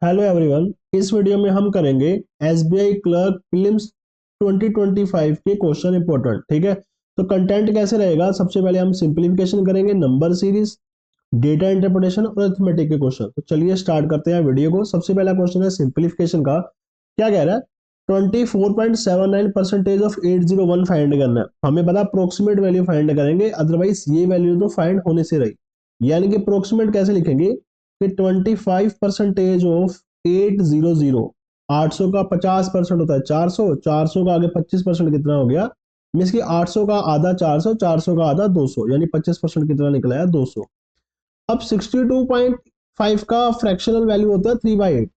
Hello everyone, इस video में हम करेंगे एसबीआई क्लर्क प्रीलिम्स 2025 के क्वेश्चन इंपॉर्टेंट। ठीक है, तो कंटेंट कैसे रहेगा? सबसे पहले हम सिंपलीफिकेशन करेंगे, नंबर सीरीज, डेटा इंटरप्रिटेशन और अरिथमेटिक के क्वेश्चन। तो चलिए स्टार्ट करते हैं वीडियो को। सबसे पहला क्वेश्चन है सिंपलीफिकेशन का। क्या कह रहा है? 24.79% ऑफ 801 फाइंड करना है। हमें पता अप्रोक्सीमेट वैल्यू फाइंड करेंगे, अदरवाइज ये वैल्यू तो फाइंड होने से रही। यानी कि अप्रोक्सीमेट कैसे लिखेंगे कि 25% ऑफ 800, 800 का 50% होता है 400, 400 का आगे 25% कितना हो गया? मीन्स कि 800 का आधा 400, 400 का आधा 200, यानी 25% कितना निकला है? 200। अब 62.5 का फ्रैक्शनल वैल्यू होता है 3/8।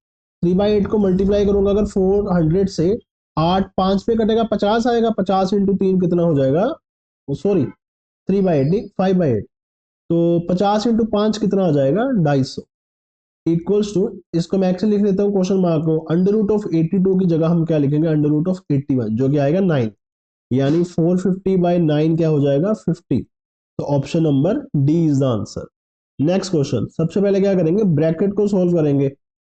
3/8 को मल्टीप्लाई करूंगा अगर 400 से, 8 5 पे कटेगा 50 आएगा, 50 इंटू 3 कितना हो जाएगा? सॉरी, 3/8 नहीं 5/8। तो 50 इंटू 5 कितना हो जाएगा? 250 इक्वल्स टू, इसको मैं एक्चुअली लिख लेता हूँ क्वेश्चन मार्क को, अंडर रूट ऑफ 82 की जगह हम क्या लिखेंगे? अंडर रूट ऑफ 81, जो कि आएगा 9। यानी 450/9 क्या हो जाएगा? 50। तो option number D is the answer. Next question, सबसे पहले क्या करेंगे? ब्रैकेट को सोल्व करेंगे।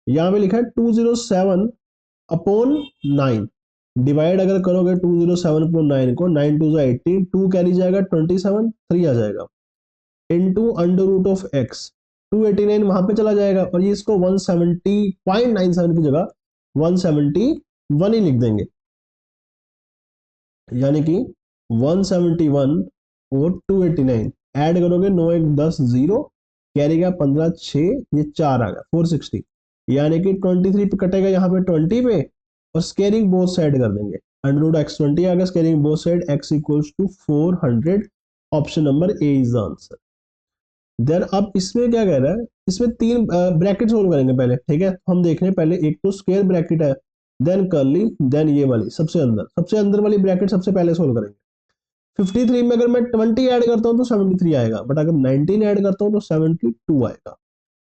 यहां पे लिखा है 207 अपॉन 9। डिवाइड अगर करोगे 207 अपॉन 9 को, 9 टू 18, 2 कैरी जाएगा 27, 3 आ जाएगा into under root of x. 289 वहां पे चला जाएगा और ये इसको 170.97 की जगह 171 ही लिख देंगे। यानी कि 171 और 289 ऐड करोगे, 9 1 10 0, कैरी का 15 6, ये 4 आ गया 460। यानी कि 23 पे कटेगा यहाँ पे 20 पे, और स्केयरिंग बोथ साइड कर देंगे। अंडर रूट एक्स 20 आ गया, squaring both side, x equals to 400। Option number A is the answer. Then अब इसमें क्या कह रहा है? इसमें तीन ब्रैकेट सोल्व करेंगे पहले। ठीक है, हम देख रहे हैं पहले, एक तो स्क्वायर ब्रैकेट है, देन कर्ली, देन ये वाली सबसे अंदर वाली ब्रैकेट सबसे पहले सोल्व करेंगे। 53 में अगर मैं 20 ऐड करता हूं तो 73 आएगा, बट अगर 19 ऐड करता हूं तो 72 आएगा।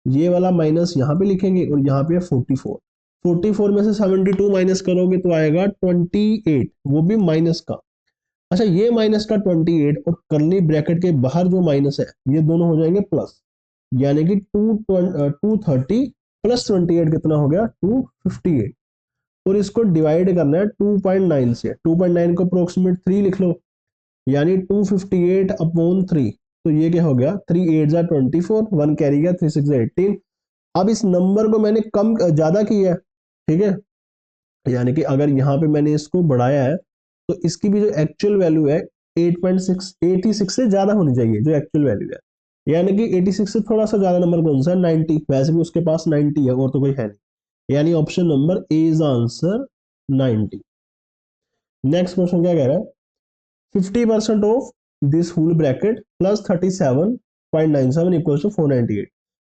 ये वाला माइनस यहाँ पे लिखेंगे और यहाँ पे 44। 44 में से 72 माइनस करोगे तो आएगा 28, वो भी माइनस का। अच्छा, ये माइनस का 28 और कर्ली ब्रैकेट के बाहर जो माइनस है, ये दोनों हो जाएंगे प्लस। यानी कि 230 प्लस 28 कितना हो गया? 258। और इसको डिवाइड करना है 2.9 से। 2.9 को अप्रोक्सीमेट 3 लिख लो, यानी 258 अपॉन 3। तो ये क्या हो गया? 3 8 जा 24, 1 कैरी गया, 3 6 18। अब इस नंबर को मैंने कम ज्यादा किया है। ठीक है, यानी कि अगर यहाँ पे मैंने इसको बढ़ाया है तो इसकी भी जो एक्चुअल वैल्यू है 8.6, 86 से ज्यादा होनी चाहिए जो एक्चुअल वैल्यू है। यानी कि 86 से थोड़ा सा ज्यादा नंबर कौन सा है? 90। वैसे भी उसके पास 90 है और तो कोई है नहीं। यानी option number A is answer, 90। Next question क्या कह रहा है? 50% of this whole bracket plus 37.97 equal to 498।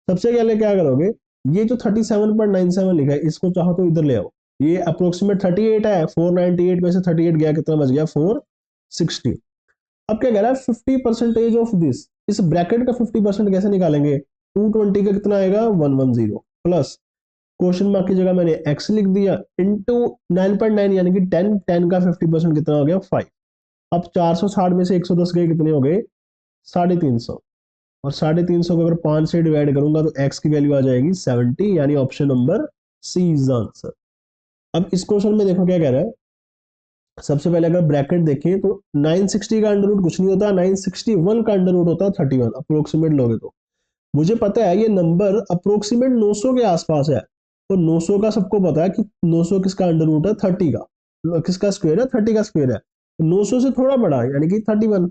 सबसे पहले क्या करोगे? ये जो 37.97 लिखा है, इसको चाहो तो इधर ले आओ। ये अप्रोक्सीमेट 38 है, 498 में से 38 गया, कितना बच गया? 460। अब क्या कह रहा है? 50% ऑफ दिस, इस ब्रैकेट का 50% कैसे निकालेंगे? 220 का कितना आएगा? 110 प्लस, क्वेश्चन मार्क की जगह मैंने x लिख दिया, इंटू 9.9 यानी कि 10, 10 का 50% कितना हो गया? 5। अब 460 में से 110 गए, कितने हो गए? 350। और 350 को अगर 5 से डिवाइड करूंगा तो x की वैल्यू आ जाएगी 70। यानी option number C is the answer. अब इस क्वेश्चन में देखो क्या कह रहा है। सबसे पहले अगर ब्रैकेट देखें तो 960 का अंडर रूट कुछ नहीं होता, 961 का अंडर रूट होता है 31, अप्रोक्सीमेट लोगे तो। मुझे पता है ये नंबर अप्रोक्सीमेट 900 के आसपास है, तो 900 का सबको पता है कि 900 किसका अंडर रूट है? 30 का। किसका स्क्वायर है? 30 का स्क्वायर है। 900 से थोड़ा बड़ा है, यानी कि 31।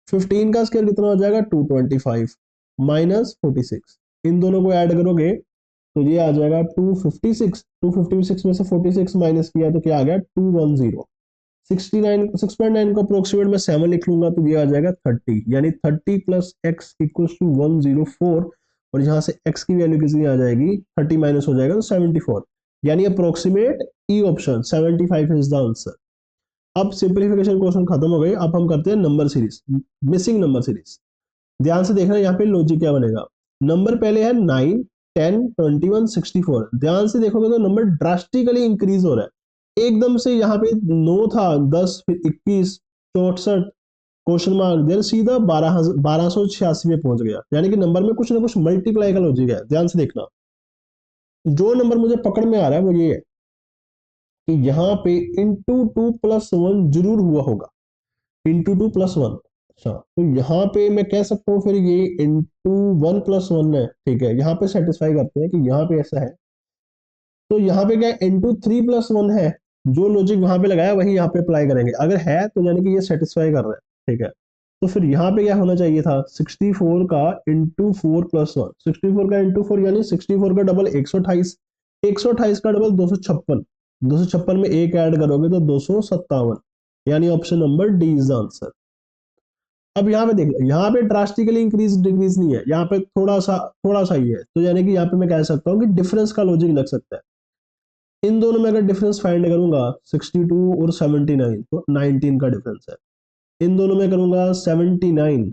15 का स्क्वायर कितना हो जाएगा? 225 माइनस 46। इन दोनों को ऐड करोगे तो ये आ जाएगा 256। 256 में से 46 माइनस किया तो क्या आ गया? 210। 69, 6.9 को अप्रोक्सीमेट में 7 लिख लूंगा तो ये आ जाएगा 30। यानी 30 प्लस एक्स इक्वल्स टू 104। और यहां से x की वैल्यू कितनी आ जाएगी? 30 माइनस हो जाएगा तो 74। यानी approximate E option 75 is the answer. अब सिंपलीफिकेशन क्वेश्चन खत्म हो गई। अब हम करते हैं number series, missing number series. ध्यान से देखना यहाँ पे लॉजिक क्या बनेगा। नंबर पहले है 9, 10, 21, 64। ध्यान से देखोगे तो नंबर ड्रास्टिकली इंक्रीज हो रहा है। एकदम से यहाँ पे 9 था, 10, फिर 21, 64, क्वेश्चन मार्क, देन सीधा 1286 में पहुंच गया। यानी कि नंबर में कुछ ना कुछ मल्टीप्लाई का लॉजिक है। ध्यान से देखना। जो नंबर मुझे पकड़ में आ रहा है वो ये है कि यहाँ पे इंटू टू प्लस वन जरूर हुआ होगा, इंटू टू प्लस वन। अच्छा, तो यहाँ पे मैं कह सकता हूँ फिर ये इंटू वन प्लस वन है, ठीक है, यहाँ पे सेटिस्फाई करते हैं कि यहाँ पे ऐसा है। तो यहाँ पे क्या इंटू थ्री प्लस वन है, जो लॉजिक वहां पे लगाया वही यहाँ पे अप्लाई करेंगे, अगर है तो यानी कि ये सेटिस्फाई कर रहा है, ठीक है। तो फिर यहाँ पे क्या होना चाहिए था, 64 का इंटू फोर प्लस वन, 64 का इंटू फोर यानी 64 का डबल 128, 128 का डबल 256, 256 में एक ऐड करोगे तो 257, यानी option number D is answer. अब यहाँ पे देख लो, यहाँ पे ड्रास्टिकली इंक्रीज डिक्रीज नहीं है, यहाँ पे थोड़ा सा ही है, तो यानी कि यहाँ पे मैं कह सकता हूँ कि डिफरेंस का लॉजिक लग सकता है। इन दोनों में अगर डिफरेंस फाइंड करूंगा 62 और 79 तो 19 का डिफरेंस है। इन दोनों में करूंगा 79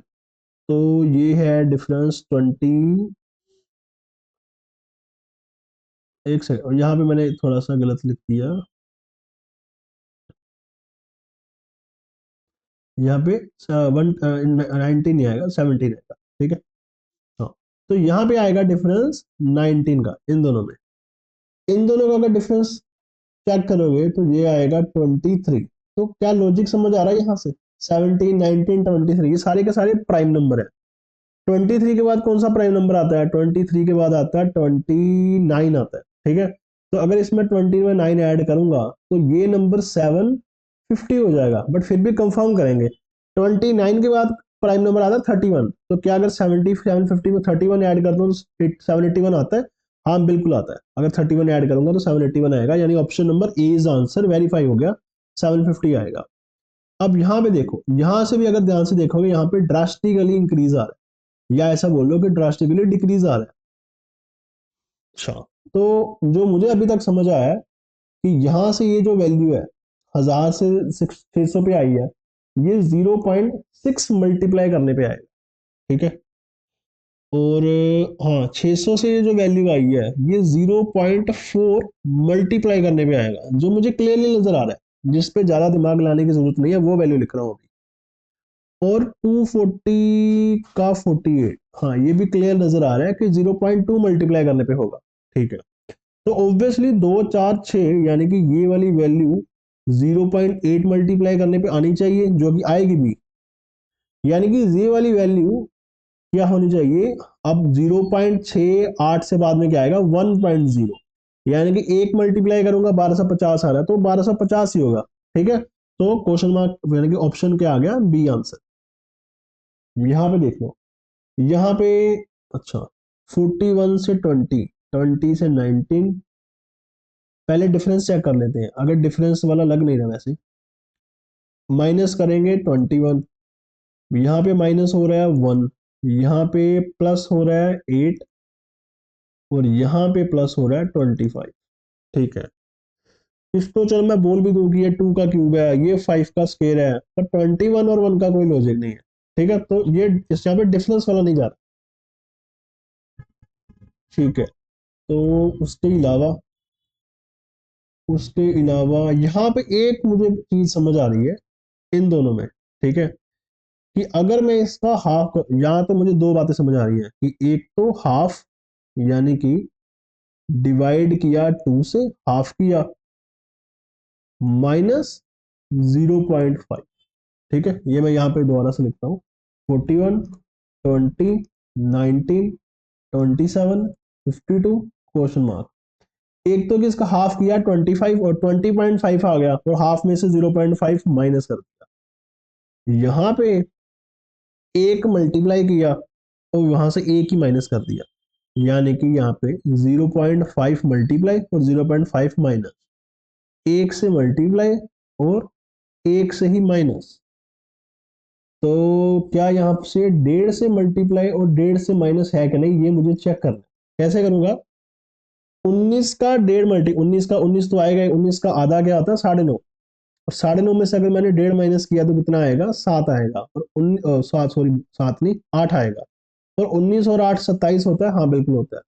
तो ये है डिफरेंस 20, एक सेकंड, यहाँ पे मैंने थोड़ा सा गलत लिख दिया, यहाँ पे वन 19 नहीं आएगा, 17 आएगा, ठीक है। हाँ, तो यहाँ पे आएगा डिफरेंस 19 का इन दोनों में। इन दोनों का अगर डिफरेंस चेक करोगे तो ये आएगा 23। तो क्या लॉजिक समझ आ रहा है यहाँ से, 17 19 23 ये सारे के सारे प्राइम नंबर है। 23 के बाद कौन सा प्राइम नंबर आता है, 23 के बाद आता है 29 आता है, ठीक है। तो अगर इसमें 20 में 9 ऐड करूंगा तो ये नंबर 750 हो जाएगा, बट फिर भी कंफर्म करेंगे। 29 के बाद प्राइम नंबर आता है 31, तो क्या अगर 750 में 31 ऐड कर दो तो 781 आता है, हाँ बिल्कुल आता है, अगर 31 ऐड करूंगा तो 781 आएगा, यानी option number A is answer, verify हो गया, 750 आएगा। अब यहाँ पे देखो, यहाँ से भी अगर ध्यान से देखोगे यहाँ पे ड्रास्टिकली इंक्रीज आ रहा है, या ऐसा बोल लो कि ड्रास्टिकली डिक्रीज आ रहा है। अच्छा, तो जो मुझे अभी तक समझ आया है कि यहाँ से ये जो वैल्यू है 1000 से 600 पे आई है, ये 0.6 मल्टीप्लाई करने पे आएगा, ठीक है। और हाँ, 600 से ये जो वैल्यू आई है ये 0.4 मल्टीप्लाई करने पे आएगा, जो मुझे क्लियरली नजर आ रहा है, जिस पे ज्यादा दिमाग लाने की जरूरत नहीं है, वो वैल्यू लिख रहा हूँ अभी। और 240 का 48, हाँ ये भी क्लियर नजर आ रहा है कि 0.2 मल्टीप्लाई करने पे होगा, ठीक है। तो ऑब्वियसली 2 4 6 यानी कि ये वाली वैल्यू 0.8 मल्टीप्लाई करने पे आनी चाहिए, जो कि आएगी भी, यानी कि ये वाली वैल्यू क्या होनी चाहिए। अब 0.68 से बाद में क्या आएगा 1.0, यानी कि एक मल्टीप्लाई करूंगा 1250 आ रहा है तो 1250 ही होगा, ठीक है। तो क्वेश्चन मार्क यानी कि ऑप्शन क्या आ गया, बी आंसर। यहाँ पे देख लो, यहाँ पे अच्छा 41 से 20, 20 से 19, पहले डिफरेंस चेक कर लेते हैं, अगर डिफरेंस वाला लग नहीं रहा वैसे, माइनस करेंगे 21, यहाँ पे माइनस हो रहा है 1, यहाँ पे प्लस हो रहा है 8, और यहाँ पे प्लस हो रहा है 25, ठीक है। इसको चलो मैं बोल भी दूं कि ये 2 का क्यूब है, ये 5 का स्क्वायर है, पर 21 और 1 का कोई लॉजिक नहीं है, ठीक है। तो ये इस यहाँ पे डिफरेंस वाला नहीं जा रहा, ठीक है। तो उसके अलावा यहाँ पे एक मुझे चीज समझ आ रही है इन दोनों में, ठीक है, कि अगर मैं इसका हाफ, यहाँ तो मुझे दो बातें समझ आ रही है कि एक तो हाफ यानी कि डिवाइड किया 2 से, हाफ किया, माइनस 0.5, ठीक है। ये मैं यहाँ पे दोबारा से लिखता हूँ, 41 20 19 27 52 क्वेश्चन मार्क। एक तो कि इसका हाफ किया 25 और 20.5 आ गया, और हाफ में से 0.5 माइनस कर दिया, यहाँ पे एक मल्टीप्लाई किया और वहां से एक ही माइनस कर दिया, यानी कि यहाँ पे 0.5 मल्टीप्लाई और 0.5 माइनस, एक से मल्टीप्लाई और एक से ही माइनस। तो क्या यहाँ से 1.5 से मल्टीप्लाई और 1.5 से माइनस है कि नहीं, ये मुझे चेक करना है। कैसे करूंगा, 19 का 1.5 मल्टी 19 का 19 तो आएगा, 19 का आधा क्या होता है 9.5, और 9.5 में से अगर मैंने 1.5 माइनस किया तो कितना आएगा, 7 आएगा, और 7 सॉरी 7 नहीं 8 आएगा, और 19 और 8 27 होता है, हाँ बिल्कुल होता है।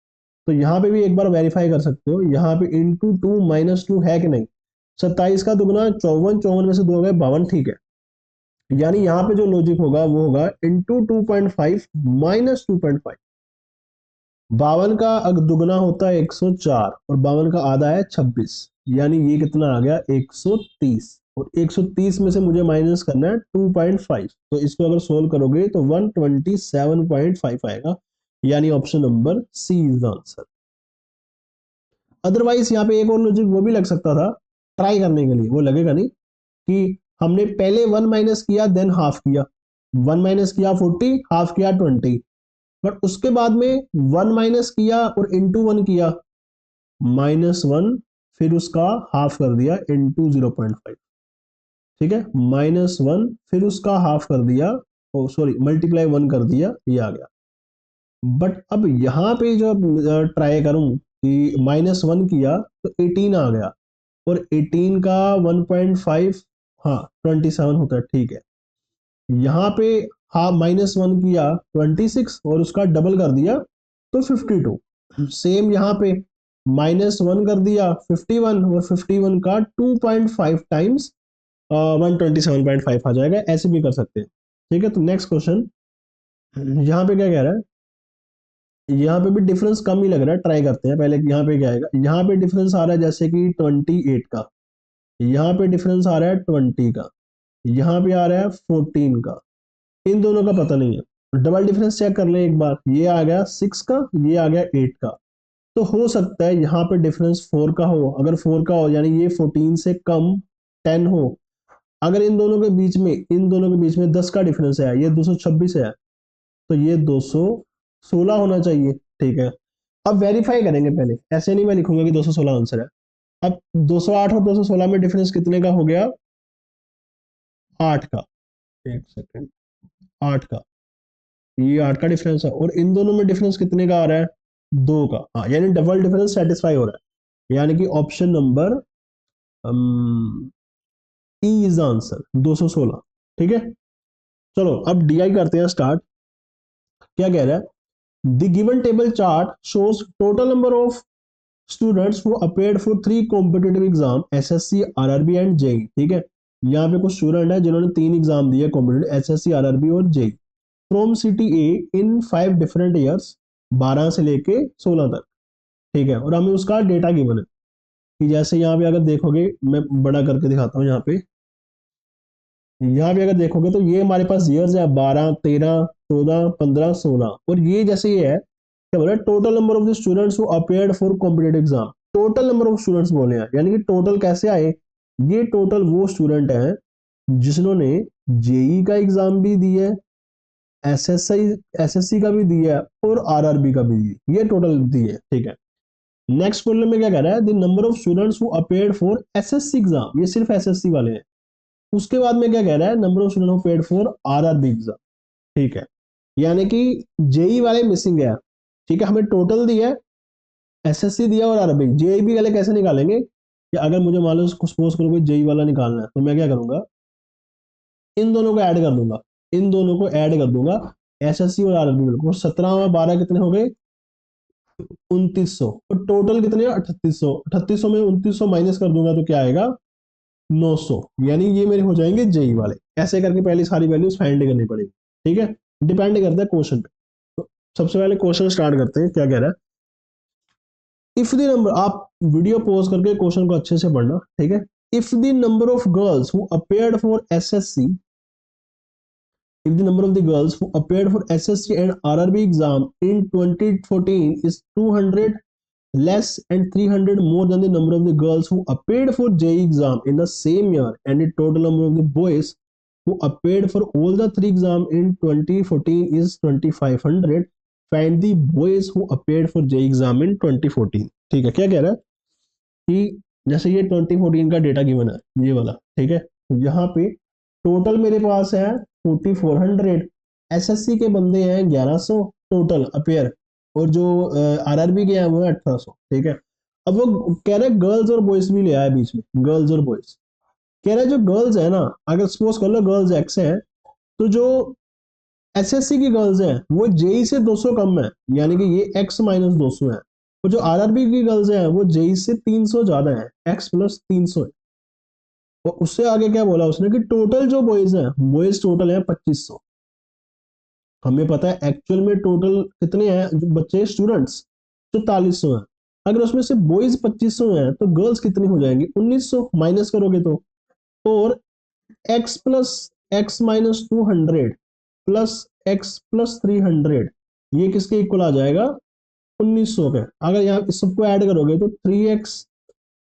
तो यहाँ पे भी एक बार वेरीफाई कर सकते हो, यहाँ पे इंटू 2 माइनस 2 है कि नहीं, 27 का दुगना 54, 54 में से 2 हो गए 52, ठीक है। यानी यहाँ पे जो लॉजिक होगा वो होगा इंटू 2.5 माइनस 2.5, 52 का अगर दुगना होता है 104 और 52 का आधा है 26, यानी ये कितना आ गया 130, और 130 में से मुझे माइनस करना है 2.5, तो इसको अगर सोल्व करोगे तो 127.5 आएगा, यानी option number C is the answer. Otherwise यहाँ पे एक और लॉजिक वो भी लग सकता था ट्राई करने के लिए, वो लगेगा नहीं कि हमने पहले 1 माइनस किया देन हाफ किया, 1 माइनस किया 40, हाफ किया 20, बट उसके बाद में 1 माइनस किया और इंटू 1 किया, -1, फिर उसका हाफ कर दिया इंटू 0.5, ठीक है, -1 फिर उसका हाफ कर दिया, ओ सॉरी मल्टीप्लाई 1 कर दिया, ये आ गया। बट अब यहाँ पे जो ट्राई करूं कि -1 किया तो 18 आ गया, और 18 का 1.5, हाँ 27 होता है, ठीक है। यहाँ पे हाँ -1 किया 26 और उसका डबल कर दिया तो 52, सेम यहाँ पे -1 कर दिया 51 और 51 का 2.5 टाइम्स 127.5 आ जाएगा, ऐसे भी कर सकते हैं। ठीक है, तो नेक्स्ट क्वेश्चन, यहाँ पे क्या कह रहा है, यहाँ पे भी डिफरेंस कम ही लग रहा है, ट्राई करते हैं पहले। यहाँ पे क्या आएगा, यहाँ पे डिफरेंस आ रहा है जैसे कि 28 का, यहाँ पे डिफरेंस आ रहा है 20 का, यहाँ पे आ रहा है 14 का, इन दोनों का पता नहीं है। डबल डिफरेंस चेक कर लें एक बार, ये आ गया 6 का, ये आ गया 8 का, तो हो सकता है यहाँ पे डिफरेंस 4 का हो, अगर 4 का हो यानी ये 14 से कम 10 हो। अगर इन दोनों के बीच में 10 का डिफरेंस है, ये 226 है, तो ये 216 होना चाहिए। ठीक है, अब वेरीफाई करेंगे पहले, ऐसे नहीं मैं लिखूंगा कि 216 आंसर है। अब 208 और 216 में डिफरेंस कितने का हो गया, 8 का, एक सेकेंड, 8 का, ये 8 का डिफरेंस है, और इन दोनों में डिफरेंस कितने का आ रहा है, 2 का, हाँ यानी डबल डिफरेंस सेटिस्फाई हो रहा है, यानी कि option number E is answer 216। ठीक है, चलो अब डीआई करते हैं स्टार्ट। क्या कह रहा है, the given table chart shows total number of students who appeared for 3 competitive exam SSC RRB and JE. ठीक है, यहाँ पे कुछ स्टूडेंट है जिन्होंने 3 एग्जाम दिए कॉम्पिटिटिव, एसएससी आरआरबी और JE, from city A in 5 different years, 12 से लेके 16 तक। ठीक है, और हमें उसका डेटा गिवन है कि जैसे यहाँ पे अगर देखोगे, मैं बड़ा करके दिखाता हूँ, यहाँ पे अगर देखोगे तो ये हमारे पास ईयर्स है 12, 13, 14, 15, 16, और ये जैसे ये है क्या बोला, total number of the students who appeared for competitive exam, total number of students बोले हैं, यानी कि टोटल कैसे आए, ये टोटल वो स्टूडेंट हैं जिन्होंने जेई का एग्जाम भी दिया है, एसएससी एसएससी का भी दिया है और आरआरबी का भी दिया, ये टोटल दिए। ठीक है, नेक्स्ट प्रॉब्लम में क्या कह रहा है, the number of students who appeared for SSC exam, ये सिर्फ एसएससी वाले हैं। उसके बाद में क्या कह रहा है, number of student who paid for RRB exam. ठीक है, यानी कि जेई वाले मिसिंग है। ठीक है, हमें टोटल दिया है, एसएससी दिया और आरआरबी, जेई भी वाले कैसे निकालेंगे, कि अगर मुझे मान लो सपोज करो कोई जेई वाला निकालना है, तो मैं क्या करूंगा, इन दोनों को ऐड कर दूंगा, इन दोनों को ऐड कर दूंगा, एसएससी और आरआरबी बिल्कुल, 17 और 12 कितने हो गए, 2900, और टोटल कितने 3800, 3800 में 2900 माइनस कर दूंगा तो क्या आएगा 900, यानी ये मेरे हो जाएंगे जेई वाले। ऐसे करके पहले सारी वैल्यूज फाइंड करनी पड़ेगी। ठीक है, डिपेंड करता है क्वेश्चन पे। तो सबसे पहले क्वेश्चन स्टार्ट करते हैं, क्या कह रहा है, इफ द नंबर, आप वीडियो पॉज करके क्वेश्चन को अच्छे से पढ़ना। ठीक है, if the number of girls who appeared for SSC, if the number of the girls who appeared for SSC and RRB exam in 2014 is 200 less and 300 more than the number of the girls who appeared for JEE exam in the same year, and the total number of the boys who appeared for all the 3 exam in 2014 is 2500, find the boys who appeared for JEE exam in 2014। ठीक है, क्या कह रहा है कि जैसे ये 2014 का डेटा गिवन है ये वाला, ठीक है, यहाँ पे टोटल मेरे पास है 4400, एसएससी के बंदे हैं 1100 टोटल अपेयर, और जो आरआरबी के हैं वो है 1800। ठीक है, अब वो कह रहे गर्ल्स और बॉयज भी ले आया बीच में, गर्ल्स और बॉयज, कह रहे जो गर्ल्स है ना, अगर सपोज कर लो गर्ल्स एक्स है, तो जो एसएससी की गर्ल्स हैं वो जेई से 200 कम है, यानी कि ये एक्स माइनस 200 है, और जो आरआरबी की गर्ल्स हैं वो जेई से 300 ज्यादा है, एक्स प्लस 300 है। और उससे आगे क्या बोला उसने कि टोटल जो बॉयज हैं, बॉयज टोटल है 2500। हमें पता है एक्चुअल में टोटल कितने हैं जो बच्चे स्टूडेंट्स, 4400 हैं। अगर उसमें से बॉयज 2500 हैं तो गर्ल्स कितनी हो जाएंगी, 1900, माइनस करोगे तो। और x plus x minus 200 plus x plus 300 ये किसके इक्वल आ जाएगा, 1900 के। अगर यहाँ इस सबको ऐड करोगे तो 3x,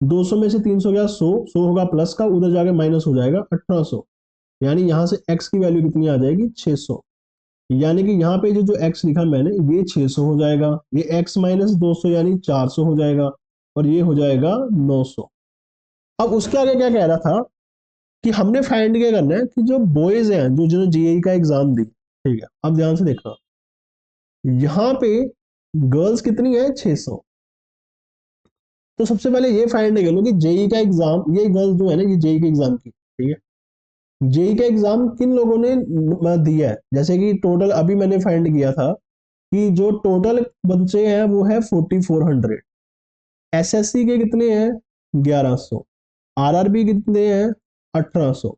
200 में से 300 गया 100, 100 होगा प्लस का, उधर जाके माइनस हो जाएगा 1800। यानी यहां से x की वैल्यू कितनी आ जाएगी, 600। यानी कि यहाँ पे जो x लिखा मैंने ये 600 हो जाएगा, ये x माइनस 200 यानी 400 हो जाएगा, और ये हो जाएगा 900। अब उसके आगे क्या कह रहा था कि हमने फाइंड क्या करना है कि जो बॉयज हैं जो जिन्होंने जेईई का एग्जाम दी, ठीक है। अब ध्यान से देखना, यहाँ पे गर्ल्स कितनी है, 600। तो सबसे पहले ये फाइंड कर लो कि जेईई का एग्जाम, ये गर्ल्स जो है ना, ये जेईई के एग्जाम की, ठीक है, जेईई का एग्जाम किन लोगों ने दिया है। जैसे कि टोटल अभी मैंने फाइंड किया था कि जो टोटल बच्चे हैं वो है 4400, एसएससी के कितने हैं 1100, आरआरबी कितने हैं 1800,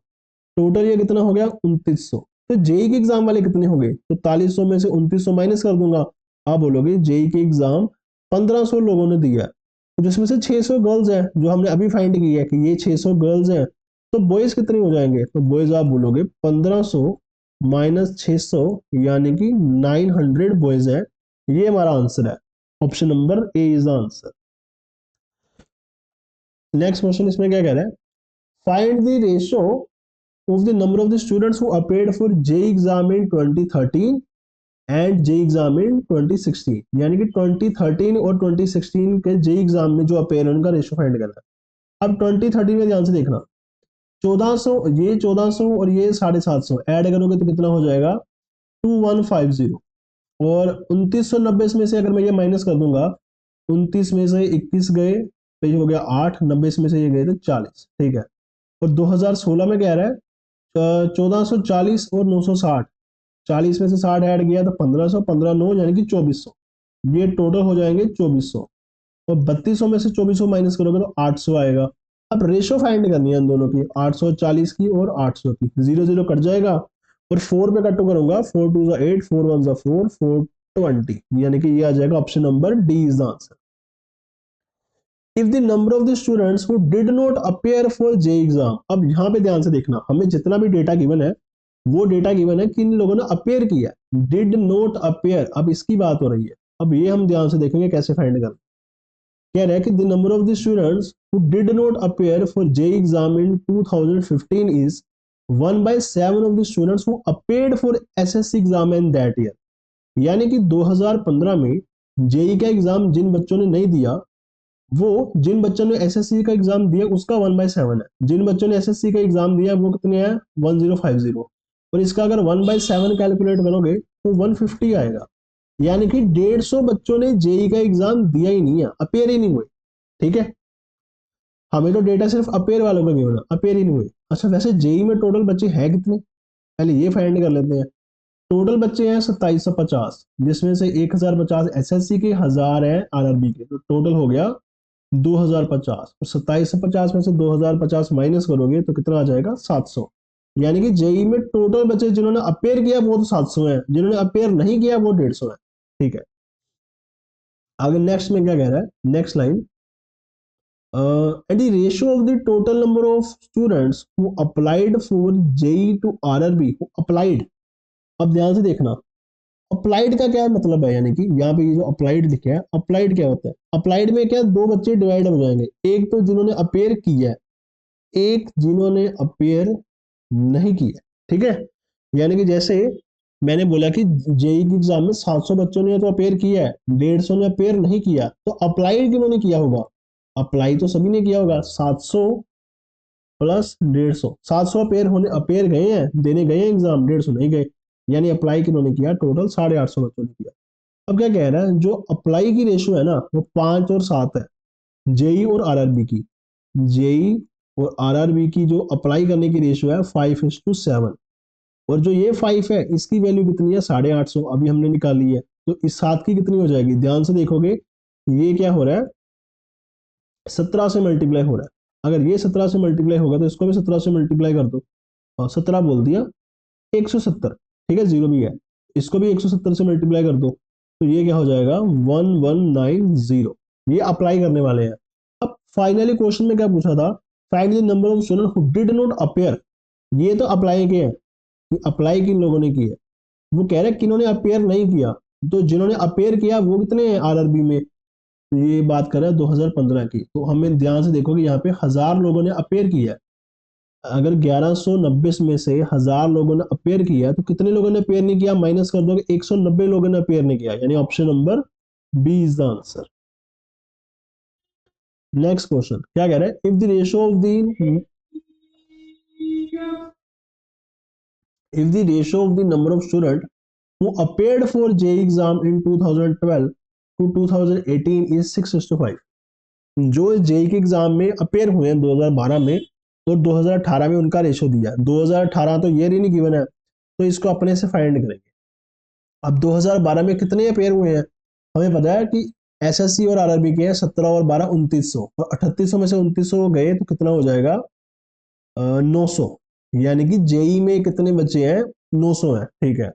टोटल ये कितना हो गया 2900। तो जेई के एग्जाम वाले कितने हो गए, तो 4300 में से 2900 माइनस कर दूंगा। आप बोलोगे जेई के एग्जाम 1500 लोगों ने दिया, तो जिसमें से 600 गर्ल्स हैं, जो हमने अभी फाइंड किया है कि ये 600 गर्ल्स हैं। तो बॉयज कितने हो जाएंगे, तो बॉयज आप बोलोगे 1500 माइनस 600 यानी कि 900 बॉयज है। ये हमारा आंसर है, option number A is the answer. Next question इसमें क्या कह रहा है, find the ratio of the number of the students who appeared for JEE exam in 2013 and JEE exam in 2016। यानी कि 2013 और 2016 के JEE एग्जाम में जो अपेयर है उनका रेशियो फाइंड करना है। अब 2013 में ध्यान से देखना, 1400, ये 1400 और ये 750 ऐड करोगे तो कितना हो जाएगा, 2150। और 2990 में से अगर मैं ये माइनस कर दूंगा, 29 में से 21 गए तो ये हो गया 8, 90 में से ये गए तो 40, ठीक है। और 2016 में कह रहा है 1440 और 960, 40 में से 60 ऐड किया तो 1500, 15 9 यानी कि 2400, ये टोटल हो जाएंगे 2400। और 3200 में से 2400 माइनस करोगे तो 800 आएगा। अब रेशो फाइंड करनी है इन दोनों की, 840 की और 800 की, 0 0 कट जाएगा और 4 पे कट करूंगा, 4 2 8, 4 1 4, 420, यानी कि ये आ जाएगा option number D is the answer. If the number of the students who did not appear for J exam, अब यहाँ पे ध्यान से देखना, हमें जितना भी डेटा गिवन है वो डेटा गिवन है किन लोगों ने अपीयर किया, डिड नॉट अपीयर, अब इसकी बात हो रही है। अब ये हम ध्यान से देखेंगे कैसे फाइंड कर, कह रहा है कि the number of the students who did not appear for J exam in 2015 is 1/7 of the students who appeared for SSC exam in that year. यानी कि 2015 में जेई का एग्जाम जिन बच्चों ने नहीं दिया, वो जिन बच्चों ने एसएससी का एग्जाम दिया उसका 1/7 है, जिन बच्चों ने एसएससी का एग्जाम दिया वो कितने हैं 1050, और इसका अगर 1/7 कैलकुलेट करोगे तो 150 आएगा। यानी कि 150 बच्चों ने जेई का एग्जाम दिया ही नहीं है, अपेयर ही नहीं हुए, ठीक है। हमें तो डेटा सिर्फ अपेयर वालों का गिवन है, अपेयर ही नहीं हुए। अच्छा वैसे जेई में टोटल बच्चे हैं कितने, पहले ये फाइंड कर लेते हैं। टोटल बच्चे हैं 2750, जिसमें से 1050 एसएससी के, 1000 है आरआरबी के, तो टोटल हो गया 2050। और 2750 में से 2050 माइनस करोगे तो कितना आ जाएगा 700। यानी कि जेई में टोटल बच्चे जिन्होंने अपेयर किया वो तो 700 है, जिन्होंने अपेयर नहीं किया वो 150 है, ठीक है। आगे नेक्स्ट में क्या कह रहा है, next line, and the ratio of the total number of students who applied for JEE to RRB who applied। अब ध्यान से देखना, अप्लाइड का क्या मतलब है, यानी कि यहाँ पे ये जो अप्लाइड लिखा है, अप्लाइड क्या होता है, अप्लाइड में क्या दो बच्चे डिवाइड हो जाएंगे, एक तो जिन्होंने अपेयर किया है, एक जिन्होंने अपेयर नहीं किया, ठीक है। यानी कि जैसे मैंने बोला कि जेई के एग्जाम में 700 बच्चों ने तो अपेयर किया है, 150 ने अपेयर नहीं किया, तो अप्लाई किन्होंने किया होगा, अप्लाई तो सभी ने किया होगा, 700 प्लस 150, 700 अपेयर होने, अपेयर गए हैं, देने गए हैं एग्जाम, 150 नहीं गए, यानी अप्लाई किन्होंने किया, टोटल 850 बच्चों ने किया। अब क्या कह रहा है, जो अप्लाई की रेशियो है ना वो 5 और 7 है, जेई और आरआरबी की, जेई और आरआरबी की जो अप्लाई करने की रेशियो है 5:7, और जो ये 5 है इसकी वैल्यू कितनी है 850, अभी हमने निकाली है, तो इस 7 की कितनी हो जाएगी, ध्यान से देखोगे ये क्या हो रहा है 17 से मल्टीप्लाई हो रहा है। अगर ये 17 से मल्टीप्लाई होगा तो इसको भी 17 से मल्टीप्लाई कर दो, और 17 बोल दिया 170, ठीक है, जीरो भी है, इसको भी 170 से मल्टीप्लाई कर दो, तो ये क्या हो जाएगा 1190। ये अप्लाई करने वाले हैं। अब फाइनली क्वेश्चन में क्या पूछा था, find the number of student who did not appear. ये तो अप्लाई किया है, अप्लाई किन लोगों ने किया है, वो कह रहे हैं किन्होंने अपेयर नहीं किया। तो जिन्होंने अपेयर किया वो कितने हैं आरआरबी में, तो ये बात कर रहा है 2015 की। तो हमें ध्यान से देखो कि यहाँ पे 1000 लोगों ने अपेयर किया है। अगर 1190 में से 1000 लोगों ने अपेयर किया तो कितने लोगों ने अपेयर नहीं किया, माइनस कर दोगे, 190 लोगों ने अपेयर नहीं किया, यानी option number B is the answer. Next question क्या कह रहा है, if the ratio of the if the ratio of the number of students who appeared for JEE exam in 2012 to 2018 is 6:5। जो जेई के exam में appear हुए हैं 2012 में और 2018 में उनका रेशो दिया, 2018 तो ईयर ही नहीं गिवन है, तो इसको अपने से फाइंड करेंगे। अब 2012 में कितने अपेयर हुए हैं, हमें पता है कि एसएससी और आरआरबी के हैं 17 और 12 2900, और 3800 में से 2900 गए तो कितना हो जाएगा 900, यानी कि जेई में कितने बच्चे हैं 900 है, ठीक है।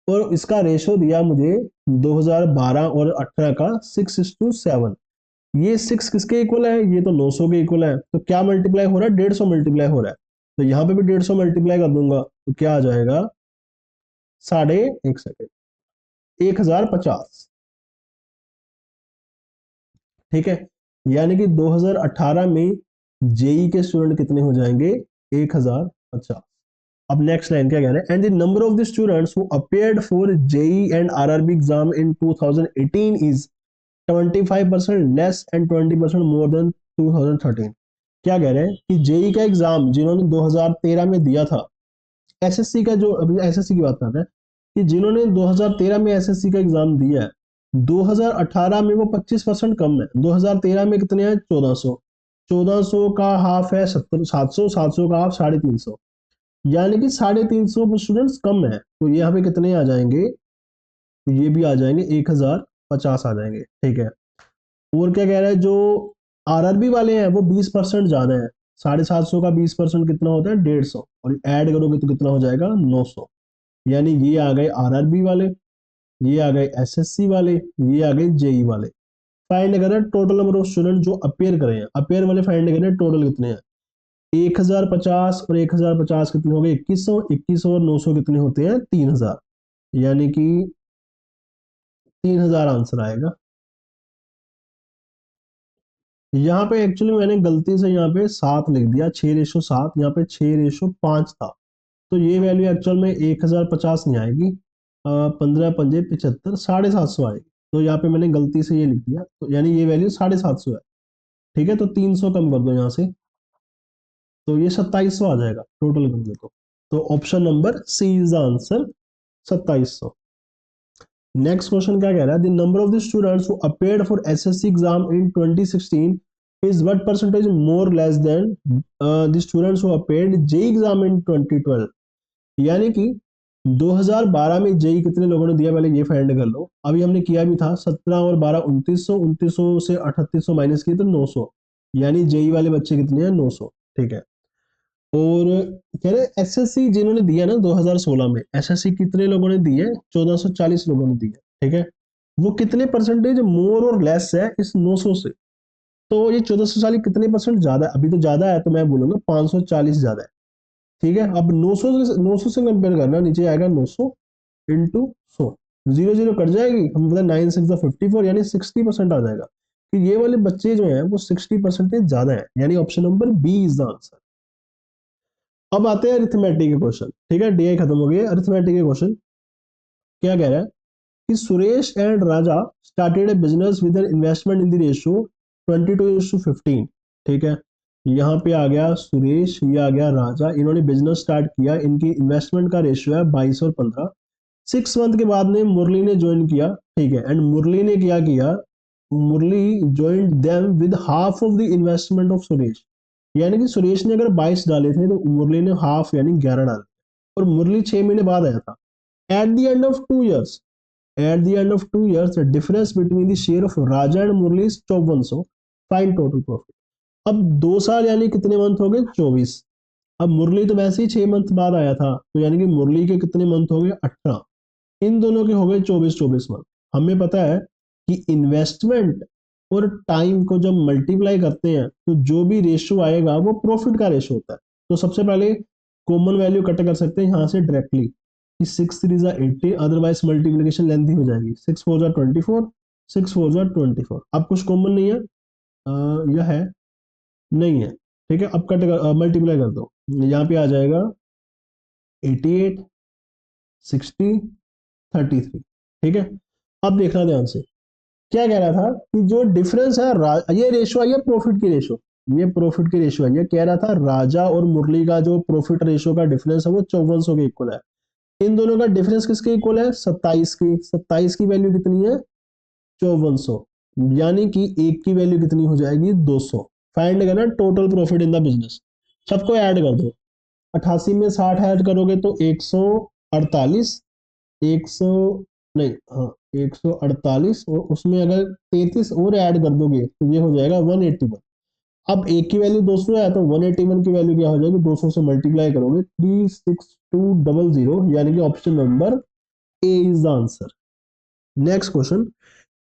और इसका रेशो दिया मुझे 2012 और 18 का 6:7। ये 6 किसके इक्वल है, ये तो 900 के इक्वल है, तो क्या मल्टीप्लाई हो रहा है 150 मल्टीप्लाई हो रहा है, तो यहाँ पे भी 150 मल्टीप्लाई कर दूंगा तो क्या आ जाएगा साढ़े एक सेकेंड 1050, ठीक है। यानी कि 2018 में जेई के स्टूडेंट कितने हो जाएंगे 1050। अब नेक्स्ट लाइन क्या कह रहे हैं, and the number of the students who appeared for JE and RRB exam in 2018 is 25% less and 20% more than 2013। क्या कह रहे हैं कि जेई का एग्जाम जिन्होंने 2013 में दिया था, एसएससी का जो अभी एसएससी की बात कर रहे हैं कि जिन्होंने 2013 में एसएससी का एग्जाम दिया है, 2018 में वो 25% कम है। 2013 में कितने हैं 1400, 1400 का हाफ है 700, 700 का हाफ 350, यानी कि 350 स्टूडेंट्स कम है। तो यहाँ पे कितने आ जाएंगे, तो ये भी आ जाएंगे 1050 आ जाएंगे, ठीक है। और क्या कह रहा है, जो आरआरबी वाले हैं वो 20% ज्यादा है, 750 का 20% कितना होता है 150, और ऐड करोगे तो कितना हो जाएगा 900। यानी ये आ गए आरआरबी वाले, ये आ गए एसएससी वाले, ये आ गए जेई वाले। फाइंड करें टोटल नंबर ऑफ स्टूडेंट जो अपेयर करे हैं, अपेयर वाले फाइंड करें टोटल कितने हैं, 1050 और 1050 कितने हो गए 2100, 2100 और 900 कितने होते हैं 3000, यानी कि 3000 आंसर आएगा। यहाँ पे एक्चुअली मैंने गलती से यहाँ पे 7 लिख दिया, 6:7, यहाँ पे 6:5 था, तो ये वैल्यू एक्चुअल में 1050 नहीं आएगी, 15 पंजे 75, 750 आएगी। तो यहाँ पे मैंने गलती से ये लिख दिया, तो यानी ये वैल्यू 750 है, ठीक है। तो 300 कम कर दो यहाँ से, तो ये 2700 आ जाएगा टोटल कर दो तो option number C is the answer 2700। Next question क्या कह रहा है, the number of the students who appeared for SSC exam in 2016 is what percentage more less than the students who appeared JEE exam in 2012। यानी कि 2012 में JEE कितने लोगों ने दिया, पहले ये फाइंड कर लो। अभी हमने किया भी था 17 और 12 2900, 2900 से 3800 माइनस किए तो 900, यानी जेई वाले बच्चे कितने हैं 900, ठीक है। और कह रहे एसएससी जिन्होंने दिया ना 2016 में, एसएससी कितने लोगों ने दी है 1440 लोगों ने दी है, ठीक है। वो कितने परसेंटेज मोर और लेस है इस 900 से, तो ये 1440 कितने परसेंट ज्यादा है, अभी तो ज्यादा है तो मैं बोलूंगा 540 ज्यादा है, ठीक है। अब 900 से कंपेयर करना, नीचे आएगा 900 इंटू 100, 0 0 कट जाएगी, हम बोला 9 6 54, यानी 60% आ जाएगा कि ये वाले बच्चे जो हैं वो 60% ज्यादा है, यानी option number B is the answer. अब आते हैं अरिथमेटिक के क्वेश्चन, ठीक है, डीआई खत्म हो गया, अरिथमेटिक के क्वेश्चन क्या कह रहा है कि Suresh and Raja started A business with an investment in the ratio 22:15, ठीक है। यहाँ पे आ गया सुरेश, ये आ गया राजा, इन्होंने बिजनेस स्टार्ट किया, इनकी इन्वेस्टमेंट का रेशियो है 22 और 15। 6 मंथ के बाद में मुरली ने ज्वाइन किया, ठीक है, एंड मुरली ने क्या किया, Murali join them with half of the investment of Suresh. यानी कि सुरेश ने अगर 22 डाले थे तो मुरली ने हाफ यानी 11 डाले, और मुरली 6 महीने बाद आया था। At the end of 2 years, at the end of 2 years the difference between the share of Raja and Murli is 5400, find total profit। अब 2 साल यानी कितने मंथ हो गए 24। अब मुरली तो वैसे ही 6 मंथ बाद आया था, तो यानी कि मुरली के कितने मंथ हो गए 18, इन दोनों के हो गए 24-24 मंथ। हमें पता है कि इन्वेस्टमेंट और टाइम को जब मल्टीप्लाई करते हैं तो जो भी रेशियो आएगा वो प्रॉफिट का रेशियो होता है। तो सबसे पहले कॉमन वैल्यू कट कर सकते हैं यहाँ से डायरेक्टली कि 6×3 = 80, अदरवाइज मल्टीप्लिकेशन लेंथी हो जाएगी। 6×4 = 24, 6×4 = 24। अब कुछ कॉमन नहीं है, यह है नहीं है, ठीक है। अब कट मल्टीप्लाई कर दो, यहाँ पे आ जाएगा 88, 60, 33, ठीक है। अब देखना ध्यान से, क्या कह रहा था कि जो डिफरेंस है ये रेशियो आई है प्रॉफिट की रेशियो, ये प्रॉफिट की रेशियो है। ये कह रहा था राजा और मुरली का जो प्रॉफिट रेशियो का डिफरेंस है वो 5400 के इक्वल है। इन दोनों का डिफरेंस किसके इक्वल है? 27 की। 27 की वैल्यू कितनी है? 5400। यानी कि एक की वैल्यू कितनी हो जाएगी? 200। फाइंड करना total profit in the business. सबको ऐड कर दो, 88 में 60 ऐड करोगे तो 148, 100 नहीं, हाँ 148, और उसमें अगर 33 और ऐड कर दोगे तो ये हो जाएगा 181। अब एक की वैल्यू 200 है तो 181 की वैल्यू क्या हो जाएगी? 200 से मल्टीप्लाई करोगे 36200, यानी कि option number A is the answer. Next question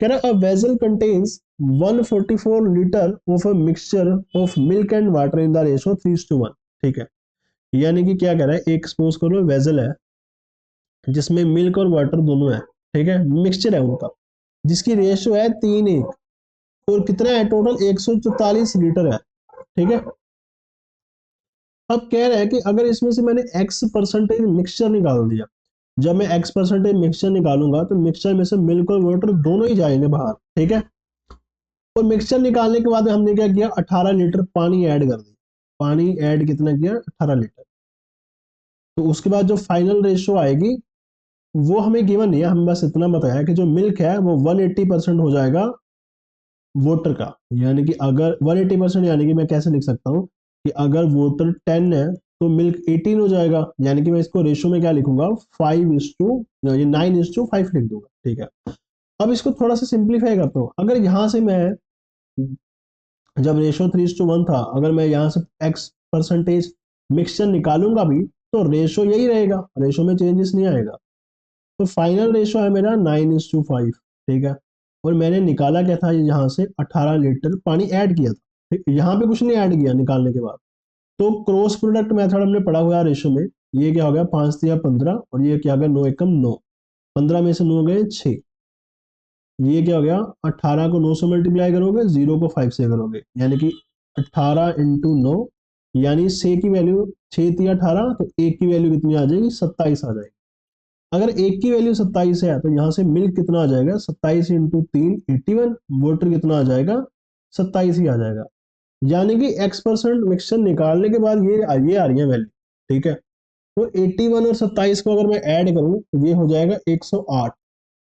कह रहा, a vessel contains 144 litre of a mixture of milk and water in the ratio 3:1, ठीक है। यानी कि क्या कह रहा है, एक सपोज करो वेसल है जिसमें मिल्क और वाटर दोनों है, ठीक है, मिक्सचर है उनका, जिसकी रेशियो है 3:1, और कितना है टोटल? 144 लीटर है, ठीक है। अब कह रहा है कि अगर इसमें से मैंने x परसेंटेज मिक्सचर निकाल दिया, जब मैं x परसेंटेज मिक्सचर निकालूंगा तो मिक्सचर में से मिल्क और वाटर दोनों ही जाएंगे बाहर, ठीक है। और मिक्सचर निकालने के बाद हमने क्या किया? 18 लीटर पानी ऐड कर दिया। पानी ऐड कितना किया? 18 लीटर। तो उसके बाद जो फाइनल रेशियो आएगी वो हमें गिवन नहीं है, हमें बस इतना बताया कि जो मिल्क है वो 180% हो जाएगा वोटर का। यानी कि अगर 180%, यानी कि मैं कैसे लिख सकता हूँ कि अगर वोटर 10 है तो मिल्क 18 हो जाएगा। यानी कि मैं इसको रेशो में क्या लिखूंगा? 9:5 लिख दूंगा, ठीक है। अब इसको थोड़ा सा सिंप्लीफाई करता हूँ। अगर यहाँ से मैं, जब रेशो 3:1 था, अगर मैं यहाँ से x परसेंटेज मिक्सचर निकालूंगा भी तो रेशो यही रहेगा, रेशो में चेंजेस नहीं आएगा। तो फाइनल रेशो है मेरा 9:5, ठीक है। और मैंने निकाला क्या था? यहाँ से 18 लीटर पानी ऐड किया था, ठीक? यहाँ पे कुछ नहीं ऐड किया निकालने के बाद। तो क्रॉस प्रोडक्ट मेथड हमने पढ़ा हुआ है रेशो में। ये क्या हो गया? 5×3 = 15, और ये क्या हो गया? 9×1 = 9। 15 में से 9 गए 6। ये क्या हो गया? 18 को 9 से मल्टीप्लाई करोगे, 0 को 5 से करोगे, यानी कि 18 × 9, यानी 6 की वैल्यू 6×3 = 18, तो 1 की वैल्यू कितनी आ जाएगी? 27 आ जाएगी। अगर एक की वैल्यू 27 है तो यहाँ से मिल्क कितना आ जाएगा? 27 × 3 81, वोटर कितना आ जाएगा? 27 ही आ जाएगा। यानी कि x% मिक्सचर निकालने के बाद ये आ रही है वैल्यू, ठीक है। तो 81 और 27 को अगर मैं ऐड करूं तो ये हो जाएगा 108।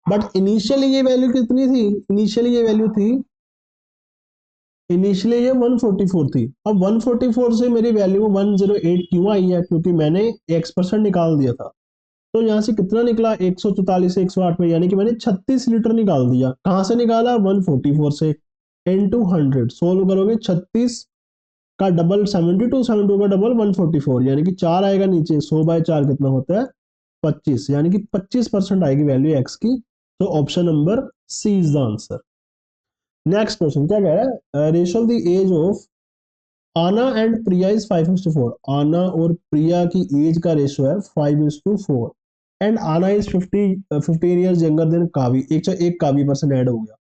बट इनिशियली ये वैल्यू कितनी थी? इनिशियली ये वैल्यू थी, इनिशियली ये 144 थी। अब 144 से मेरी वैल्यू 108 क्यों आई है? क्योंकि मैंने x% निकाल दिया था। तो यहाँ से कितना निकला? 144 से 108 में, यानी कि मैंने 36 लीटर निकाल दिया। कहां से निकाला? 144 से। इनटू 100 सोल्व करोगे, 36 का डबल 72, 72 का डबल 144, यानी कि 4 आएगा नीचे। 100/4 कितना होता है? 25, यानी कि 25% आएगी वैल्यू एक्स की। तो option number C is the answer. Next question क्या कह रहा है? Ratio the age of Anna and Priya is 5:4। Anna और प्रिया की एज का रेशियो है 5:4, एंड आना इज 15 ईयर्स यंगर देन कावी। एक कावी पर्सन ऐड हो गया।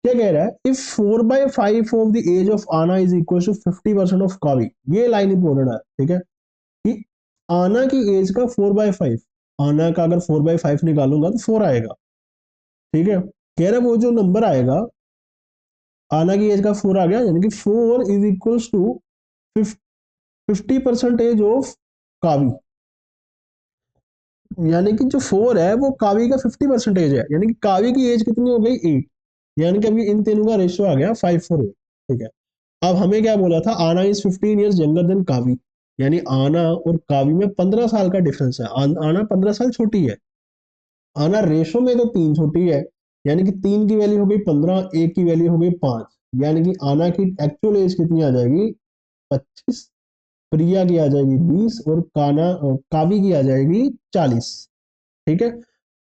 क्या कह रहा है? If 4/5 of the age of Anna is equal to 50% of Kavi. ये लाइन इंपॉर्टेंट है, ठीक है, कि आना की एज का 4/5, आना का अगर 4/5 निकालूंगा तो 4 आएगा, ठीक है। कह रहा है वो जो नंबर आएगा, आना की एज का 4 आ गया, यानी कि 4 इज इक्वल्स टू 50% ऑफ कावी। यानी कि जो 4 है वो कावी का 50% है, यानी कि कावी की एज कितनी हो गई? 8। यानी कि अभी इन तीनों का रेशियो आ गया 5:4, ठीक है। अब हमें क्या बोला था? आना इज 15 ईयर्स यंगर देन कावी, यानी आना और कावी में 15 साल का डिफरेंस है। आना 15 साल छोटी है, आना रेशो में तो 3 छोटी है, यानी कि 3 की वैल्यू हो गई 15, 1 की वैल्यू हो गई 5, यानी कि आना की एक्चुअल एज कितनी आ जाएगी? 25, प्रिया की आ जाएगी 20, और कावी की आ जाएगी 40, ठीक है।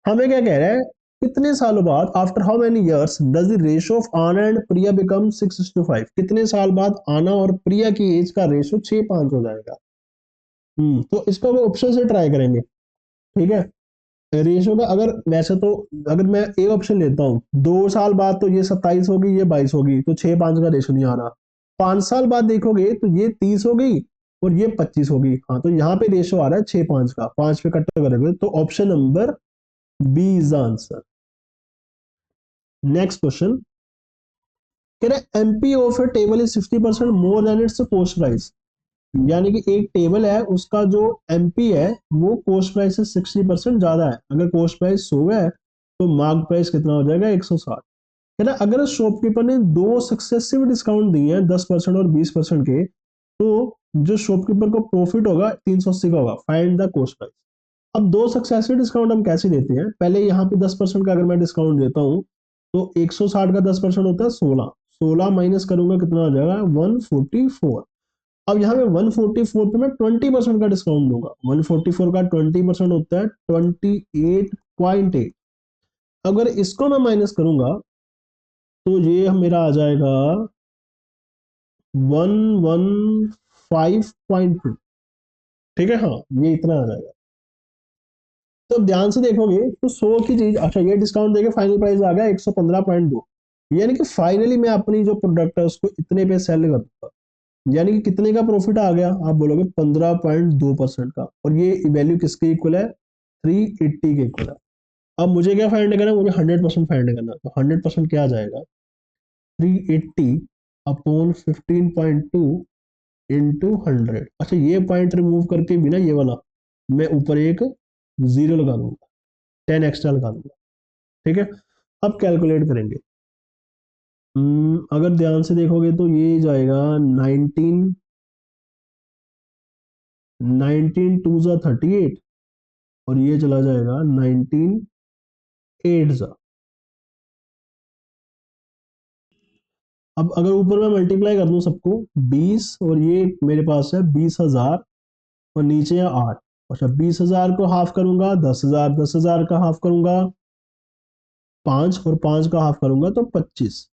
हमें क्या कह रहा है, कितने सालों बाद, after how many years does the ratio of Anna and Priya become 6:5, कितने साल बाद आना और प्रिया की एज का रेशियो 6:5 हो जाएगा। तो इसको हम ऑप्शन से ट्राई करेंगे, ठीक है। रेशियो का अगर वैसे तो, अगर मैं एक ऑप्शन लेता हूँ, 2 साल बाद तो ये 27 होगी, ये 22 होगी, तो 6:5 का रेशियो नहीं आ रहा। 5 साल बाद देखोगे तो ये 30 हो गई और ये 25 होगी। हाँ, तो यहाँ पे रेशियो आ रहा है 6:5 का, 5 पे कट करेंगे तो option number B is the answer. Next question कह रहा है MP of a table is 50% more than its cost price. यानी कि एक टेबल है, उसका जो एमपी है वो कॉस्ट प्राइस से 60% ज्यादा है। अगर कॉस्ट प्राइस 100 है तो मार्क प्राइस कितना हो जाएगा, 160। है ना। अगर शॉपकीपर ने दो सक्सेसिव डिस्काउंट दिए हैं 10% और 20% के, तो जो शॉपकीपर को प्रॉफिट होगा 380 का होगा। Find the cost price. अब दो सक्सेसिव डिस्काउंट हम कैसे देते हैं, पहले यहाँ पे 10% का अगर मैं डिस्काउंट देता हूँ तो 160 का 10% होता है 16, 16 माइनस करूंगा कितना हो जाएगा 144। अब यहाँ पे 144 पे मैं 20% का डिस्काउंट दूंगा, 144 का 20% होता है 28.8। अगर इसको मैं माइनस करूंगा तो ये मेरा आ जाएगा 115.2। ठीक है, हाँ ये इतना आ जाएगा। तो ध्यान से देखोगे तो 100 की चीज, अच्छा ये डिस्काउंट देके फाइनल प्राइस आ गया 115.2। यानी कि फाइनली मैं अपनी जो प्रोडक्ट है उसको इतने पे सेल कर दूंगा। यानी कि कितने का प्रॉफिट आ गया, आप बोलोगे 15.2% का, और ये वैल्यू किसके इक्वल है, 380 के इक्वल है। अब मुझे क्या फाइंड करना है, मुझे 100% फाइंड करना है। तो 100% क्या आ जाएगा, 380 अपॉन 15.2 इंटू 100। अच्छा ये पॉइंट रिमूव करके भी ना, ये वाला मैं ऊपर एक जीरो लगा दूंगा, 10 एक्स्ट्रा लगा दूंगा। ठीक है, अब कैलकुलेट करेंगे। अगर ध्यान से देखोगे तो ये जाएगा 19 टू 38, और ये चला जाएगा 19 8। अब अगर ऊपर में मल्टीप्लाई कर दूं सबको, 20, और ये मेरे पास है 20,000, और नीचे है 8। अच्छा 20,000 को हाफ करूंगा 10,000, 10,000 का हाफ करूंगा 5, और 5 का हाफ करूंगा तो 25।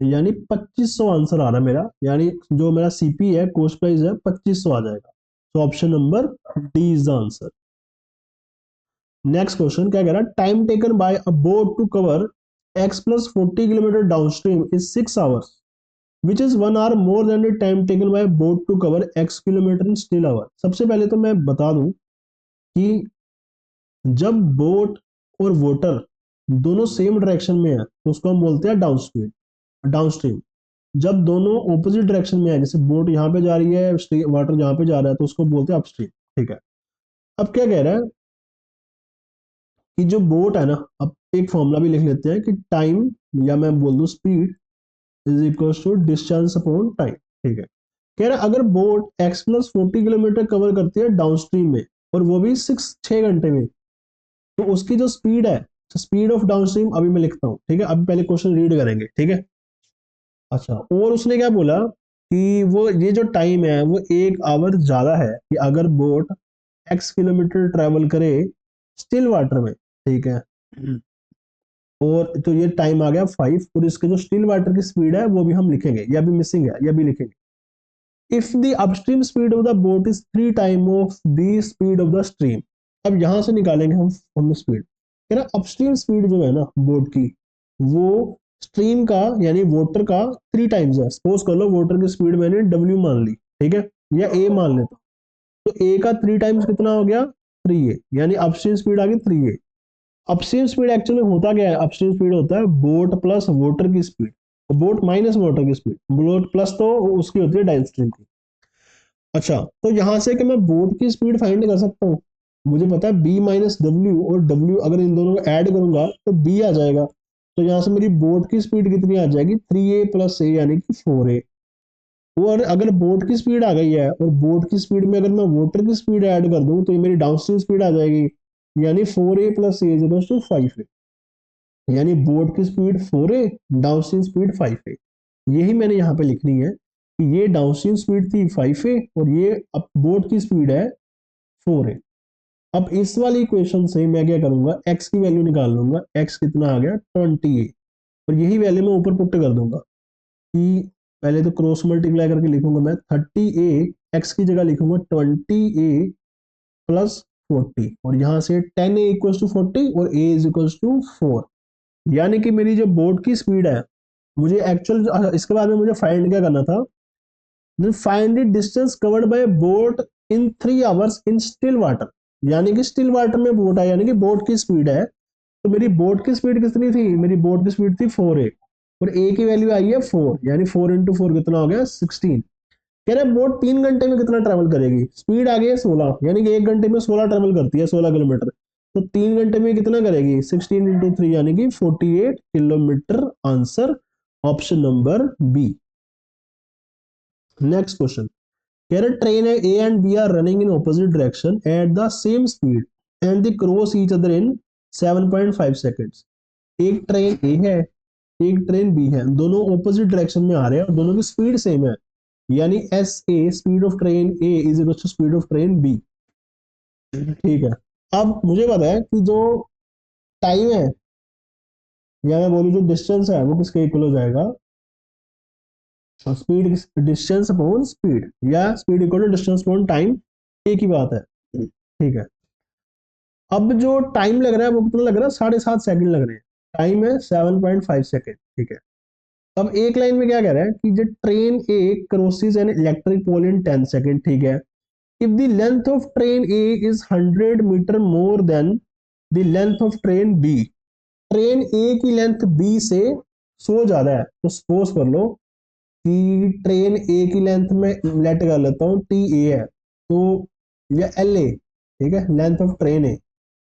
यानी 2500 आंसर आ रहा है मेरा, यानी जो मेरा सीपी है, कॉस्ट प्राइस है, 2500 आ जाएगा। तो option number D is the answer. Next question क्या कह रहा है, time taken by a boat to cover x plus 40 kilometre downstream is 6 hours, which is 1 hour more than the time taken by boat to cover x kilometre in still hour. सबसे पहले तो मैं बता दूं कि जब boat और water दोनों सेम डायरेक्शन में है तो उसको हम बोलते हैं डाउन स्ट्रीम, डाउन स्ट्रीम। जब दोनों ऑपोजिट डायरेक्शन में है, जैसे बोट यहाँ पे जा रही है, वाटर यहाँ पे जा रहा है, तो उसको बोलते हैं अपस्ट्रीम। ठीक है, अब क्या कह रहा है कि जो बोट है ना, अब एक फॉर्मूला भी लिख लेते हैं कि टाइम, या मैं बोल दूं speed is equal to distance upon time. ठीक है, कह रहा है अगर boat x plus 40 kilometre cover करती है डाउन स्ट्रीम में, और वो भी 6 घंटे में, तो उसकी जो स्पीड है, स्पीड ऑफ डाउन स्ट्रीम अभी मैं लिखता हूँ। ठीक है, अभी पहले क्वेश्चन रीड करेंगे। ठीक है, अच्छा और उसने क्या बोला कि वो ये जो टाइम है वो 1 आवर ज्यादा है कि अगर बोट x किलोमीटर ट्रेवल करे स्टिल वाटर में। ठीक है, और तो ये टाइम आ गया 5, और इसके जो स्टिल वाटर की स्पीड है वो भी हम लिखेंगे, या भी मिसिंग है, या भी लिखेंगे। If the upstream speed of the boat is 3 time of the speed of the stream. अब यहां से निकालेंगे हम स्पीड। अपस्ट्रीम स्पीड जो है ना बोट की, वो स्ट्रीम का यानी वाटर का 3 टाइम्स है। सपोज कर लो वाटर की स्पीड मैंने W मान ली, ठीक है, या A मान लेता, तो A का 3 टाइम्स कितना हो गया, 3A, यानी अपस्ट्रीम स्पीड आ गई 3A। अपस्ट्रीम स्पीड एक्चुअली होता क्या है, अपस्ट्रीम स्पीड होता है बोट प्लस वाटर की स्पीड, बोट माइनस वाटर की स्पीड, बोट प्लस तो उसकी होती है डाउनस्ट्रीम की। अच्छा तो यहां से कि मैं बोट की स्पीड फाइंड कर सकता हूँ, मुझे पता है B माइनस डब्ल्यू, और W अगर इन दोनों को ऐड करूंगा तो B आ जाएगा। तो यहाँ से मेरी बोट की स्पीड कितनी आ जाएगी, 3A प्लस A यानी कि 4A। और अगर बोट की स्पीड आ गई है, और बोट की स्पीड में अगर मैं वाटर की स्पीड ऐड कर दूं तो ये मेरी डाउनस्ट्रीम स्पीड आ जाएगी, यानी 4A plus A is to 5A। यानी बोट की speed 4A, downstream speed 5A। यही मैंने यहाँ पे लिखनी है कि ये डाउनस्ट्रीम स्पीड थी 5A और ये बोट की स्पीड है 4A। अब इस वाली इक्वेशन से मैं क्या करूंगा, x की वैल्यू निकाल लूंगा। x कितना आ गया 20a, और यही वैल्यू मैं ऊपर पुट कर दूंगा कि पहले तो क्रॉस मल्टीप्लाई करके लिखूंगा मैं 30a, x की जगह लिखूंगा 20a प्लस 40, और यहां से 10a इक्वल टू 40 और a इज इक्वल टू 4। यानी कि मेरी जो बोट की स्पीड है, मुझे एक्चुअल इसके बाद में मुझे फाइंड क्या करना था, find the distance covered by boat in 3 hours in still water. यानी कि स्टिल वाटर में बोट है, यानी कि बोट की स्पीड है। तो मेरी बोट की स्पीड कितनी थी, मेरी बोट की स्पीड थी 4a, और a की वैल्यू आई है 4, यानी 4 इंटू 4 कितना हो गया 16। कह रहे बोट 3 घंटे में कितना ट्रेवल करेगी, स्पीड आ गई है 16, यानी कि 1 घंटे में 16 ट्रेवल करती है, 16 किलोमीटर। तो 3 घंटे में कितना करेगी, 16 इंटू 3 यानी कि 48 kilometre. Answer option number B. Next question, कह रहे ट्रेन है A and B are running in opposite direction at the same speed and they cross each other in 7.5 seconds. एक ट्रेन ए है, एक ट्रेन बी है, दोनों opposite direction में आ रहे हैं और दोनों की स्पीड सेम है, यानी S A speed of train A is equal to speed of train B. ठीक है, अब मुझे पता है कि जो टाइम है, या मैं बोलूँ जो डिस्टेंस है, वो किसके इक्वल हो जाएगा, स्पीड डिस्टेंस अपॉन स्पीड, या speed equal to distance upon time, एक ही बात है। ठीक है, अब जो टाइम लग रहा है वो कितना लग रहा है, 7.5 सेकंड लग रहे हैं। टाइम है 7.5 सेकंड। ठीक है, अब एक लाइन में क्या कह रहा है कि जो train A crosses an electric pole in 10 second. ठीक है, if the length of train A is 100 metre more than the length of train B, train A की लेंथ B से 100 ज्यादा है, तो सपोज कर लो कि ट्रेन A की लेंथ में लेट कर लेता हूँ टी ए है, तो या एल ए, ठीक है, लेंथ ऑफ ट्रेन ए।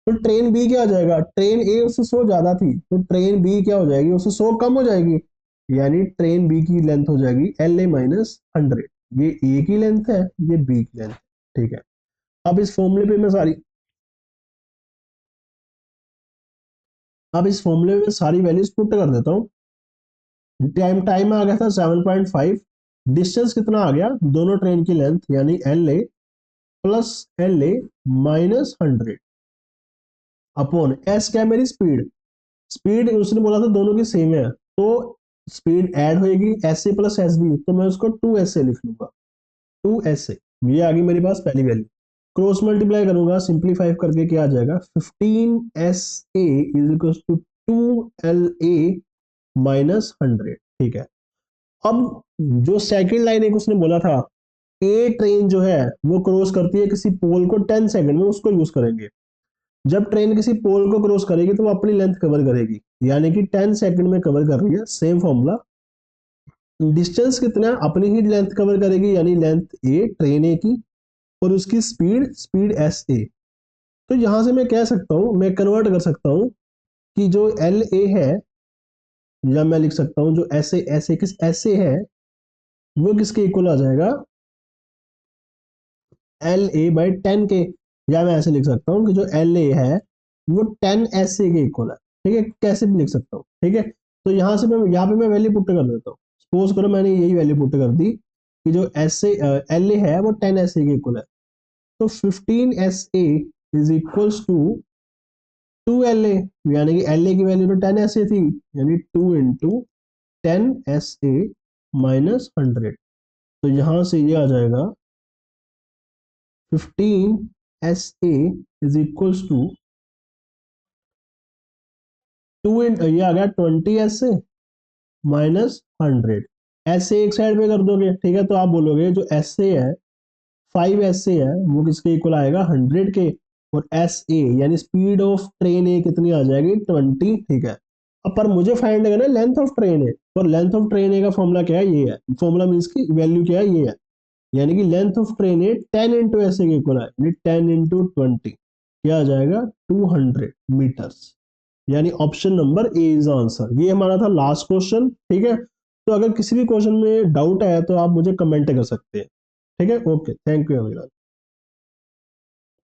तो ट्रेन बी क्या हो जाएगा, ट्रेन ए उससे 100 ज्यादा थी, तो ट्रेन बी क्या हो जाएगी, उससे 100 कम हो जाएगी, यानी ट्रेन बी की लेंथ हो जाएगी एल ए माइनस 100। ये ए की लेंथ है, ये बी की लेंथ। ठीक है, अब इस फॉर्मूले पे मैं सारी अब इस फॉर्मूले में सारी वैल्यूज पुट कर देता हूँ। टाइम टाइम आ गया था 7.5, डिस्टेंस कितना आ गया, दोनों ट्रेन की लेंथ यानी L A plus L A minus 100 upon S क्या है मेरी स्पीड। स्पीड उसने बोला था दोनों की सेम है, तो स्पीड ऐड होगी S A plus S B, तो मैं उसको 2 एस ए लिख लूंगा, 2 एस ए। ये आ गई मेरे पास पहली वैल्यू। क्रॉस मल्टीप्लाई करूंगा, सिंप्लीफाई करके क्या आ जाएगा, 15 SA is equal to 2 LA minus 100। ठीक है, अब जो सेकंड लाइन एक उसने बोला था, ए ट्रेन जो है वो क्रॉस करती है किसी पोल को 10 सेकंड में, उसको यूज करेंगे। जब ट्रेन किसी पोल को क्रॉस करेगी तो वो अपनी लेंथ कवर करेगी, यानी कि 10 सेकंड में कवर कर रही है। सेम फॉर्मूला, डिस्टेंस कितना अपनी ही लेंथ कवर करेगी, यानी लेंथ ए ट्रेन ए की, और उसकी स्पीड स्पीड एस ए। तो यहां से मैं कह सकता हूं, मैं कन्वर्ट कर सकता हूं कि जो एल ए है, या मैं लिख सकता हूं जो एस ए है, वो किसके इक्वल आ जाएगा, एल ए बाई 10 के। या मैं ऐसे लिख सकता हूं कि जो एल ए है वो 10 SA के इक्वल है। ठीक है, कैसे भी लिख सकता हूँ। ठीक है, तो यहां से मैं यहाँ पे मैं वैल्यू पुट कर देता हूँ। सपोज करो मैंने यही वैल्यू पुट कर दी कि जो एल ए है वो 10 SA के इक्वल है, तो 15 SA is equals to 2 LA, यानी कि LA की वैल्यू तो 10 SA थी, यानी 2 इंटू 10 SA माइनस 100। तो यहां से ये आ जाएगा 15 SA इज इक्वल्स टू ये आ गया 20 SA माइनस 100। ऐसे एक साइड पे कर दोगे, ठीक है, तो आप बोलोगे जो SA है 5 SA है वो किसके इक्वल आएगा, 100 के। और SA यानी स्पीड ऑफ ट्रेन ए कितनी आ जाएगी, 20। ठीक है, अब पर मुझे फाइंड करना है लेंथ ऑफ ट्रेन ए, और लेंथ ऑफ ट्रेन ए का फॉर्मूला क्या है, ये है। फॉर्मूला मीन्स की वैल्यू क्या है, ये है, यानी कि length of train A 10 into S A के इक्वल है, यानी 10 इंटू 20 क्या आ जाएगा, 200 मीटर्स। यानी option number A is answer. ये हमारा था लास्ट क्वेश्चन। ठीक है, तो अगर किसी भी क्वेश्चन में डाउट है तो आप मुझे कमेंट कर सकते हैं। ठीक है, ओके, थैंक यू एवरीवन।